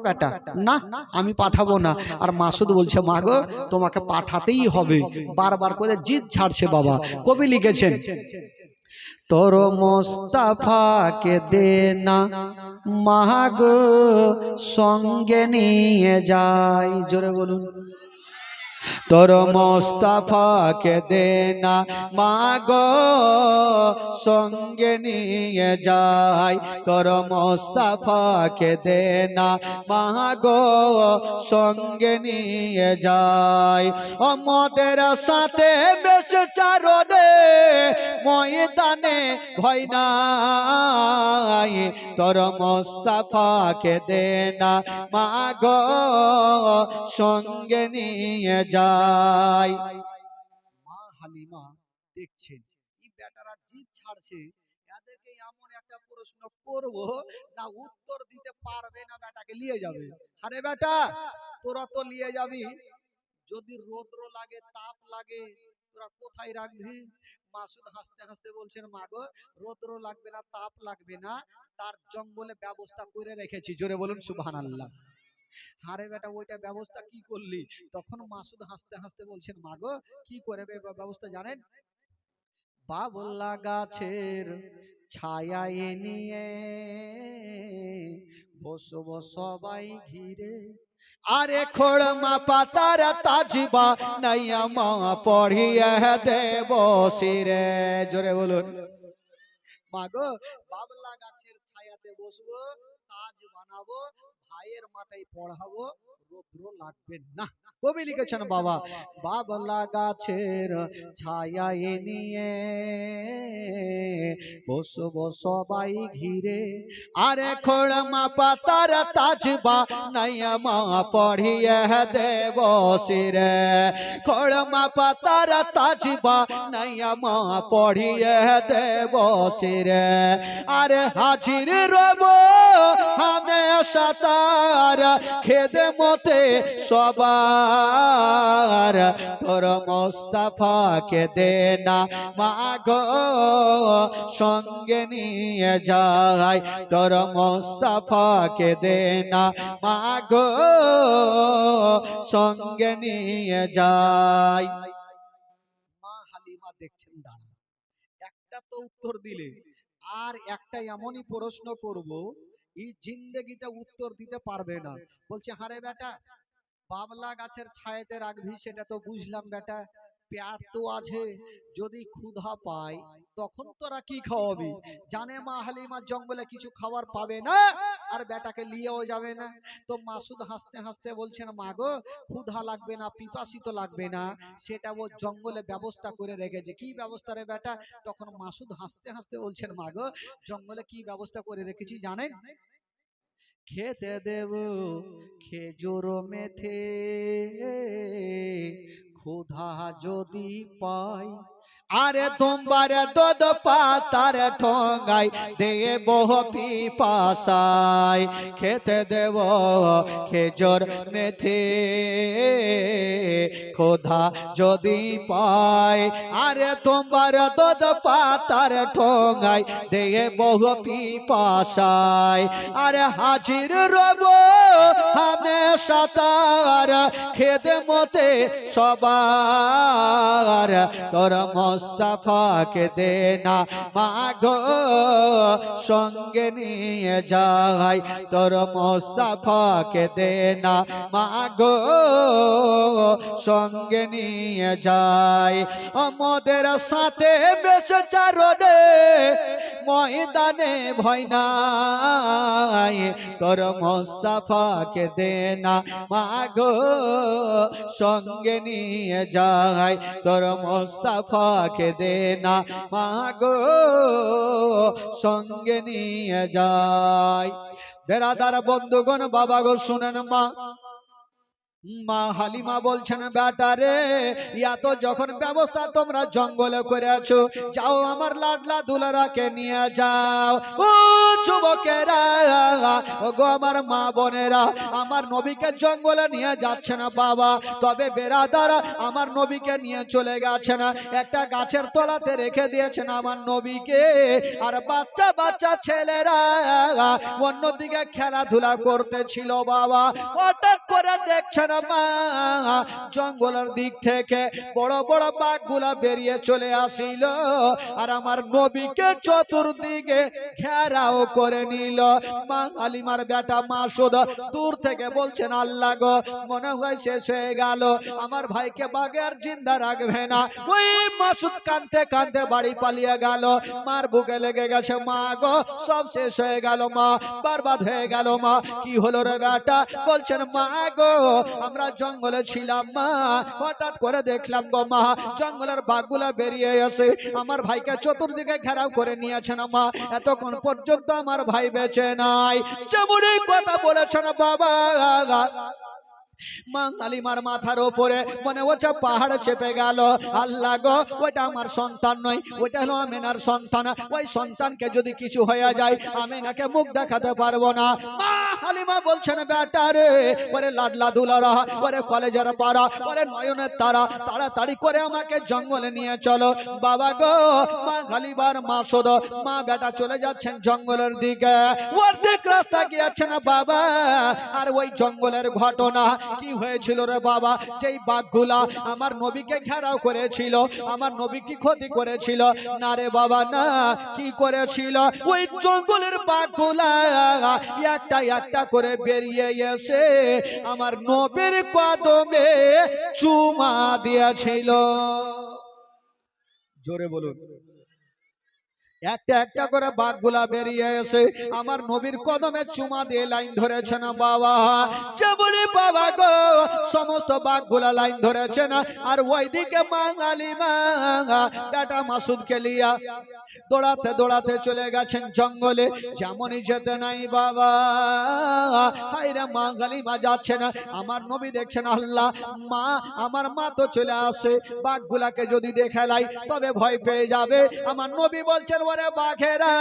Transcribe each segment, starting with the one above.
বেটা না আমি পাঠাবো না। আর মাসুদ বলছে মা গো তোমাকে পাঠাতেই হবে, বারবার করে জিদ ছাড়ছে বাবা। কবি লিখেছেন তোর মোস্তাফাকে দে না মা গো সঙ্গে নিয়ে যাই, জোরে বলুন তোর মোস্তাফাকে দে না মা গো সঙ্গে নিয়ে যাই, তোর মোস্তাফাকে দে না মা গো সঙ্গে নিয়ে যাই। আমাদের সাথে বেশ চারণে ময়দানে ভয় নাই, তোর মোস্তাফাকে দে না মা গো সঙ্গে নিয়ে যাই। মা হালিমা দেখছেন এই বেটারা জিদ ছাড়ছে, এদেরকে এমন একটা প্রশ্ন করব না উত্তর দিতে পারবে না, বেটাকে নিয়ে যাবে। আরে বেটা তোরা তো নিয়ে যাবি, যদি রৌদ্র লাগে তাপ লাগে তোরা কোথায় রাখবি? মাসুদ হাসতে হাসতে বলছেন মা গো রৌদ্র লাগবে না তাপ লাগবে না, তার জঙ্গলে ব্যবস্থা করে রেখেছি, জোরে বলুন সুবহানাল্লাহ। আরে বেটা ওইটা ব্যবস্থা কি করলি? তখন মাসুদ হাসতে হাসতে বলছেন মা গো কি করবে ব্যবস্থা জানেন? বাবলা গাছের ছায়ায় নিয়ে বসবো সবাই ঘিরে, আরে খোড়মা পাতার তাজবা নাইয়া মা পড়িয়ে দেব শিরে, জোরে বলুন মা গো বাবলা গাছের ছায়াতে বসবো, তাজ বানাবো, ভাইয়ের মাথায় পড়াবো, রৌদ্র লাগবে না। কবি লিখেছেন বাবা বাবলা গাছের ছায়ায় নিয়ে বসবো সবাই ঘিরে, আরে খোড়মা পাতার তাজবা নাইয়া মা পড়িয়ে দেব শিরে, খোড়মা পাতার তাজবা নাইয়া মা পড়িয়ে দেব শিরে, আরে হাজির রব হামেশা তার খেদমতে সবার, তোর মোস্তাফাকে দে না মা গো সঙ্গে নিয়ে যাই, তোর মোস্তাফাকে দে না মা গো সঙ্গে নিয়ে যাই। মা হালিমা দেখছেন দাঁড়া, একটা তো উত্তর দিলে, আর একটা এমনই প্রশ্ন করব এই জিন্দেগিতে উত্তর দিতে পারবে না। বলছে হারে বেটা বাবলা গাছের ছায়াতে রাখবি সেটা তো বুঝলাম বেটা, পেট তো আছে, যদি ক্ষুধা পায় তখন তোরা কি খাওয়াবি? জানে মা হালিমা জঙ্গলে কিছু খাবার পাবে না আর বেটাকে নিয়েও যাবে না। তো মাসুদ হাসতে হাসতে বলছেন মা গো ক্ষুধা লাগবে না পিপাসিত লাগবে না, সেটা ও জঙ্গলে ব্যবস্থা করে রেখেছে। কি ব্যবস্থা রে বেটা? তখন মাসুদ হাসতে হাসতে বলছেন মা গো জঙ্গলে কি ব্যবস্থা করে রেখেছি জানেন? খেতে দেব খেজুর মেথে, ক্ষুধা যদি পাই, আরে তোমার দুধ পাতার ঠোঙায় দেব পিপাসায়, খেতে দেব খেজুর মেথে, ক্ষুধা যদি পাই, আরে তোমার দুধ পাতার ঠোঙায় দেব পিপাসায়, আরে হাজির রব হামেশা তার খেদমতে সবার, তোর মোস্তাফাকে দে না মা গো সঙ্গে নিয়ে যাই, তোর মোস্তাফাকে দে না মা গো সঙ্গে নিয়ে যাই। আমাদের সাথে বেশ চারণে ময়দানে ভয় নাই, তোর মোস্তাফাকে দে না মা গো সঙ্গে নিয়ে যাই, তোর মোস্তাফাকে দে না মা গো সঙ্গে নিয়ে যাই। বেরাদার বন্ধুগণ বাবা গো শুনেন মা মা হালিমা বলছেন বেটা রে, এত যখন ব্যবস্থা তোমরা জঙ্গলে করেছো, যাও আমার লাডলা দুলারাকে নিয়ে যাও। ও যুবকেরা, ও গো আমার মা বোনেরা, আমার নবীকে জঙ্গলে নিয়ে যাচ্ছে না বাবা, তবে বেরাদার আমার নবীকে নিয়ে চলে গেছে না, একটা গাছের তলাতে রেখে দিয়েছেন আমার নবীকে। আর বাচ্চা বাচ্চা ছেলেরা অন্যদিকে খেলাধুলা করতেছিল বাবা। হঠাৎ করে দেখছেন মা, জঙ্গলের দিক থেকে বড় বড় বাঘগুলা বেরিয়ে চলে আসিল, আর আমার নবীকে চতুর্দিকে ঘেরাও করে নিল। মা হালিমার বেটা মাসুদ দূর থেকে বলছেন আল্লাহ গো, মনে হয় শেষ হয়ে গেল, আমার ভাইকে বাঘে আর জিন্দা রাখবে না। ওই মাসুদ কাঁদতে কাঁদতে বাড়ি পালিয়ে গেল। মার বুকে লেগে গেছে, মা গো সব শেষ হয়ে গেল মা, বরবাদ হয়ে গেল মা। কি হলো রে বেটা? বলছেন মা গো, আমরা জঙ্গলে ছিলাম মা, হঠাৎ করে দেখলাম গো মা, জঙ্গলের বাঘগুলা বেরিয়ে এসে আমার ভাইকে চতুর্দিকে ঘেরাও করে নিয়েছেন মা, এতক্ষণ পর্যন্ত আমার ভাই বেঁচে নাই। যেমনই কথা বলেছেন বাবা, মা কালিমার মাথার উপরে মনে হচ্ছে পাহাড় চেপে গেল। আল্লাহ গো, ওটা আমার সন্তান নয়, ওটা হলো আমিনার সন্তান। ওই সন্তানকে যদি কিছু হয়ে যায়, আমিনাকে মুখ দেখাতে পারবো না। মা হালিমা বলছেন বেটা রে, ওরে লাডলা দুলারা, ওরে কলেজের পাড়া, ওরে নয়নের তারা, তাড়াতাড়ি করে আমাকে জঙ্গলে নিয়ে চলো। বাবা গো, মা হালিমার মাসুদ মা বেটা চলে যাচ্ছেন জঙ্গলের দিকে। অর্ধেক রাস্তা গিয়েছেন বাবা, আর ওই জঙ্গলের ঘটনা কি হয়েছিল রে বাবা? যেই বাঘগুলা আমার নবীকে ঘেরাও করেছিল, আমার নবী কি ক্ষতি করেছিল? না রে বাবা না। কি করেছিল? ওই জঙ্গলের বাঘগুলা একটা একটা করে বেরিয়ে এসে আমার নবীর কদমে চুমা দিয়েছিল। জোরে বলুন। একটা একটা করে বাঘগুলা বেরিয়ে এসে আমার নবীর কদমে চুমা দিয়ে লাইন ধরেছে না বাবা। যেমনই বাবা গো সমস্ত বাঘগুলা লাইন ধরেছে না, আর ওইদিকে বাঙালি মা বেটা মাসুদকে লিয়া দৌড়াতে দৌড়াতে চলে গেছেন জঙ্গলে। যেমনই যেতে নাই বাবা, হায়রে মা গালিমা যাচ্ছে না, আমার নবী দেখছেন আল্লাহ, মা আমার মা তো চলে আসে, বাঘগুলাকে যদি দেখে লাই তবে ভয় পেয়ে যাবে। আমার নবী বলছেন ওরে বাঘেরা,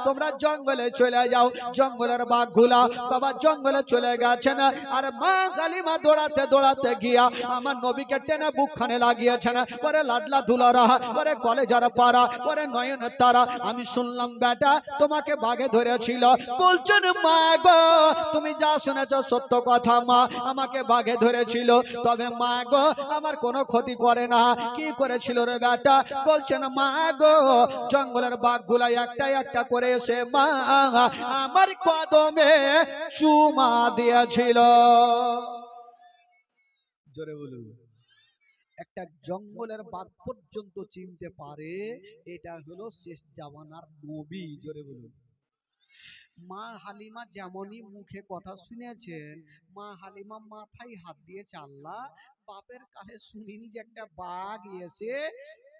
তোমরা জঙ্গলে চলে যাও। জঙ্গলের বাঘগুলা বাবা জঙ্গলে চলে গেছে না, আর মা গালিমা দৌড়াতে দৌড়াতে গিয়া আমার নবীকে টেনে বুকখানে লাগিয়েছেন। ওরে লাডলা দুলারা, ওরে কলেজার পাড়া, ওরে নয়নের তারা, আমি শুনলাম বেটা তোমাকে বাঘে ধরেছিল। বলছেন মা গো, তুমি যা শুনেছ সত্য কথা মা, আমাকে বাঘে ধরেছিল, তবে মা গো আমার কোনো ক্ষতি করে না। কি করেছিল রে বেটা? বলছেন মা গো, জঙ্গলের বাঘগুলা একটা একটা করে এসে মা আমার কদমে চুমা দিয়েছিল। জোরে বলুন। একটা জঙ্গলের বাঘ পর্যন্ত চিনতে পারে এটা হলো শেষ জামানার নবী। জোরে বলুন। মা হালিমা যেমনই মুখে কথা শুনেছেন, মা হালিমা মাথায় হাত দিয়েছে, আল্লাহ বাপের কালে শুনিনি যে একটা বাঘ এসে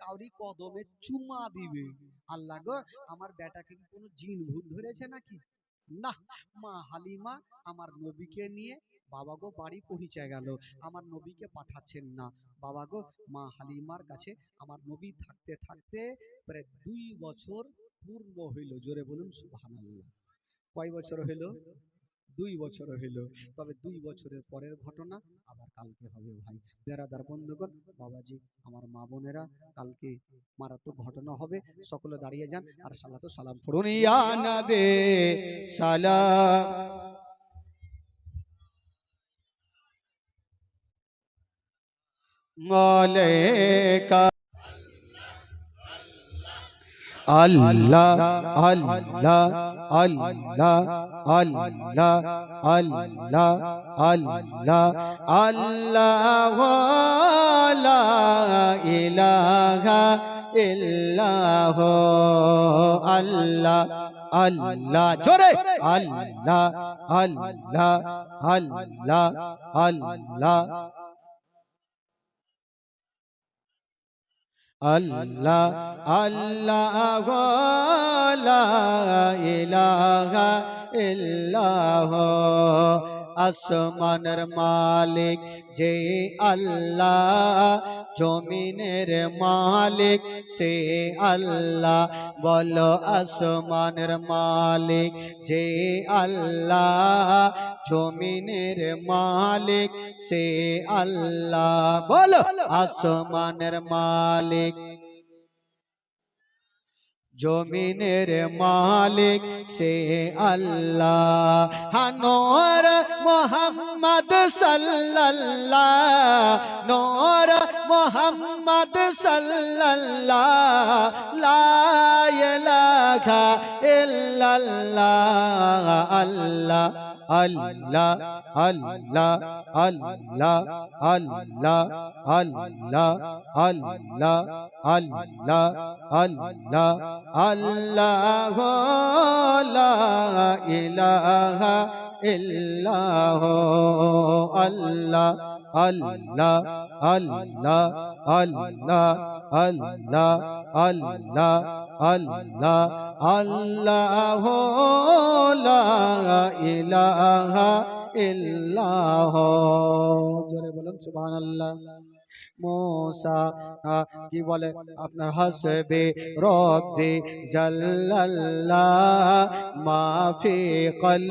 কাউরি কদমে চুমা দিবে। আল্লাহ গো, আমার বেটাকে কি কোনো জিন ভূত ধরেছে নাকি? না। মা হালিমা আমার নবীকে নিয়ে বাবা গো বাড়ি পৌঁছে গেল, আমার নবীকে পাঠাচ্ছেন না। বাবা গো, মা হালিমার কাছে আমার নবী থাকতে থাকতে প্রায় 2 বছর পূর্ণ হইল। জোরে বলুন সুবহানাল্লাহ। কয় বছর হইল? 2 বছর হইল। তবে 2 বছরের পরের ঘটনা আবার কালকে হবে ভাই। বেরাদার বন্ধুগণ, বাবাজি, আমার মা বোনেরা, কালকে মারাত্মক ঘটনা হবে। সকলে দাঁড়িয়ে যান আর সালাতু সালাম পড়ুন। ইয়া নবী সালাম আলাইকা। আল্লাহ আল্লাহ আল্লাহ আল্লাহ আল্লাহ আল্লাহ আল্লাহ লা ইলাহা ইল্লাহ আল্লাহ আল্লাহ। জোরে আল্লাহ আল্লাহ আল্লাহ আল্লাহ আল্লাহ আল্লাহ লা ইলাহা ইল্লাল্লাহ আসমানের মালিক যে আল্লাহ, জমিনের মালিক সে আল্লাহ। বলো আসমানের মালিক যে আল্লাহ, জমিনের মালিক সে আল্লাহ। বলো আসমানের মালিক, জমিনের মালিক সে আল্লাহ। নূর মুহাম্মদ সাল্লাল্লাহ, নূর মুহাম্মদ সাল্লাল্লাহ, লা ইলাহা ইল্লাল্লাহ। আল্লাহ আল্লাহ আল্লাহ আল্লাহ আল্লাহ আল্লাহ আল্লাহ আল্লাহ আল্লাহ আল্লাহ, লা ইলাহা ইল্লাহ। আল্লাহ আল্লাহ আল্লাহ আল্লাহ আল্লাহ আল্লাহ আল্লাহ আল্লাহ, লা ইলাহা ইল্লাহ। জোরে বলুন সুবহানাল্লাহ। मूसा की बोले अपना हसबे रब्बी जल्लल्लाह माफी कल